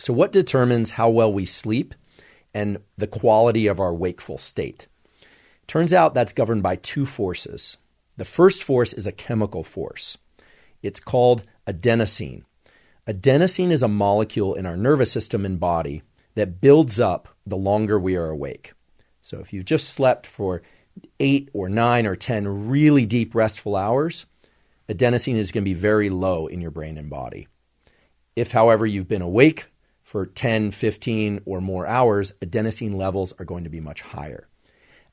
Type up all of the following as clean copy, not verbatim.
So what determines how well we sleep and the quality of our wakeful state? Turns out that's governed by two forces. The first force is a chemical force. It's called adenosine. Adenosine is a molecule in our nervous system and body that builds up the longer we are awake. So if you've just slept for 8 or 9 or 10 really deep restful hours, adenosine is going to be very low in your brain and body. If, however, you've been awake for 10, 15 or more hours, adenosine levels are going to be much higher.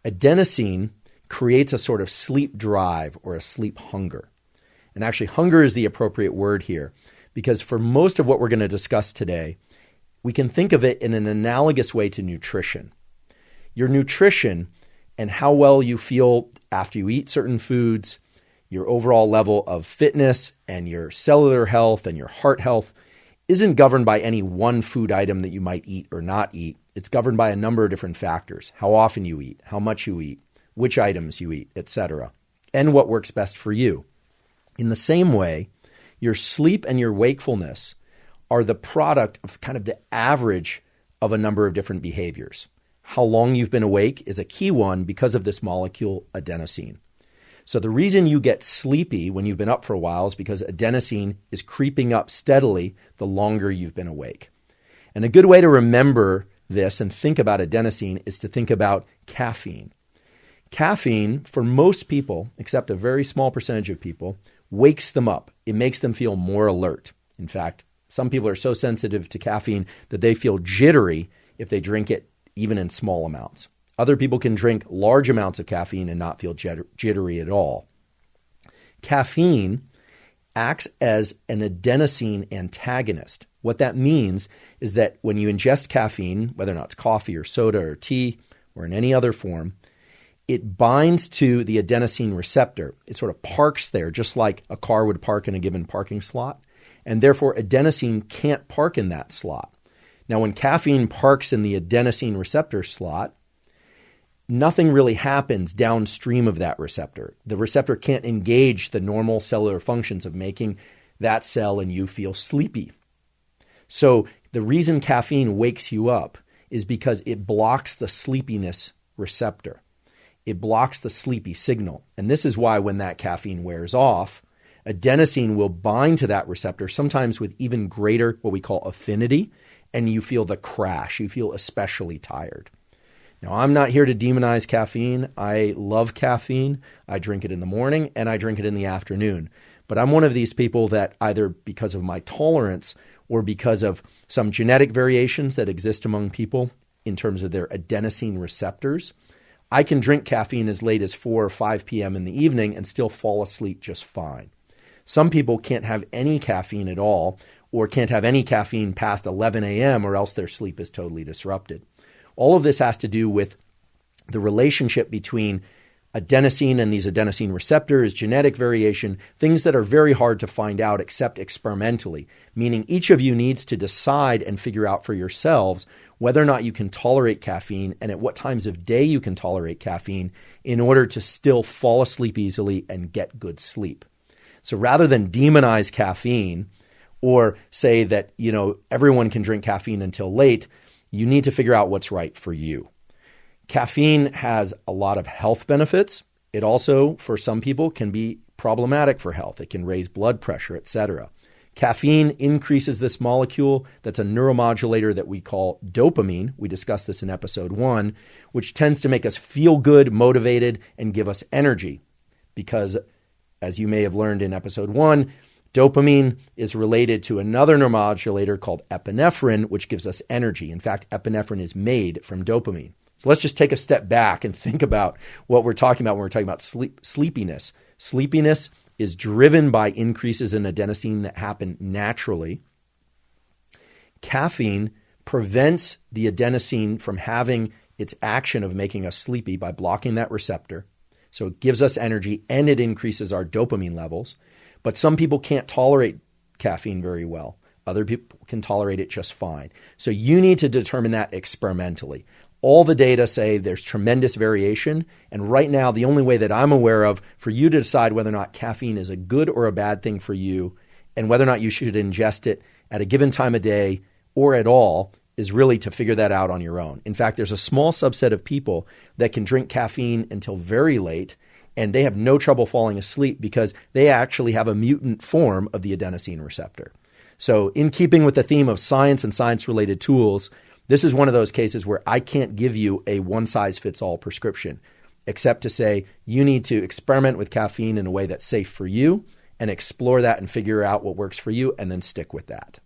Adenosine creates a sort of sleep drive or a sleep hunger. And actually, hunger is the appropriate word here, because for most of what we're going to discuss today, we can think of it in an analogous way to nutrition. Your nutrition and how well you feel after you eat certain foods, your overall level of fitness and your cellular health and your heart health isn't governed by any one food item that you might eat or not eat. It's governed by a number of different factors: how often you eat, how much you eat, which items you eat, etc., and what works best for you. In the same way, your sleep and your wakefulness are the product of kind of the average of a number of different behaviors. How long you've been awake is a key one because of this molecule adenosine. So the reason you get sleepy when you've been up for a while is because adenosine is creeping up steadily the longer you've been awake. And a good way to remember this and think about adenosine is to think about caffeine. Caffeine, for most people, except a very small percentage of people, wakes them up. It makes them feel more alert. In fact, some people are so sensitive to caffeine that they feel jittery if they drink it even in small amounts. Other people can drink large amounts of caffeine and not feel jittery at all. Caffeine acts as an adenosine antagonist. What that means is that when you ingest caffeine, whether or not it's coffee or soda or tea or in any other form, it binds to the adenosine receptor. It sort of parks there, just like a car would park in a given parking slot. And therefore, adenosine can't park in that slot. Now, when caffeine parks in the adenosine receptor slot, nothing really happens downstream of that receptor. The receptor can't engage the normal cellular functions of making that cell and you feel sleepy. So the reason caffeine wakes you up is because it blocks the sleepiness receptor. It blocks the sleepy signal. And this is why when that caffeine wears off, adenosine will bind to that receptor, sometimes with even greater what we call affinity, and you feel the crash. You feel especially tired. Now, I'm not here to demonize caffeine. I love caffeine. I drink it in the morning and I drink it in the afternoon. But I'm one of these people that either because of my tolerance or because of some genetic variations that exist among people in terms of their adenosine receptors, I can drink caffeine as late as 4 or 5 p.m. in the evening and still fall asleep just fine. Some people can't have any caffeine at all or can't have any caffeine past 11 a.m. or else their sleep is totally disrupted. All of this has to do with the relationship between adenosine and these adenosine receptors, genetic variation, things that are very hard to find out except experimentally, meaning each of you needs to decide and figure out for yourselves whether or not you can tolerate caffeine and at what times of day you can tolerate caffeine in order to still fall asleep easily and get good sleep. So rather than demonize caffeine or say that, everyone can drink caffeine until late, you need to figure out what's right for you. Caffeine has a lot of health benefits. It also, for some people, can be problematic for health. It can raise blood pressure, etc. Caffeine increases this molecule that's a neuromodulator that we call dopamine. We discussed this in episode 1, which tends to make us feel good, motivated, and give us energy. Because, as you may have learned in episode 1, dopamine is related to another neuromodulator called epinephrine, which gives us energy. In fact, epinephrine is made from dopamine. So let's just take a step back and think about what we're talking about when we're talking about sleepiness. Sleepiness is driven by increases in adenosine that happen naturally. Caffeine prevents the adenosine from having its action of making us sleepy by blocking that receptor. So it gives us energy and it increases our dopamine levels. But some people can't tolerate caffeine very well. Other people can tolerate it just fine. So you need to determine that experimentally. All the data say there's tremendous variation. And right now, the only way that I'm aware of for you to decide whether or not caffeine is a good or a bad thing for you and whether or not you should ingest it at a given time of day or at all is really to figure that out on your own. In fact, there's a small subset of people that can drink caffeine until very late, and they have no trouble falling asleep because they actually have a mutant form of the adenosine receptor. So in keeping with the theme of science and science-related tools, this is one of those cases where I can't give you a one-size-fits-all prescription, except to say you need to experiment with caffeine in a way that's safe for you and explore that and figure out what works for you and then stick with that.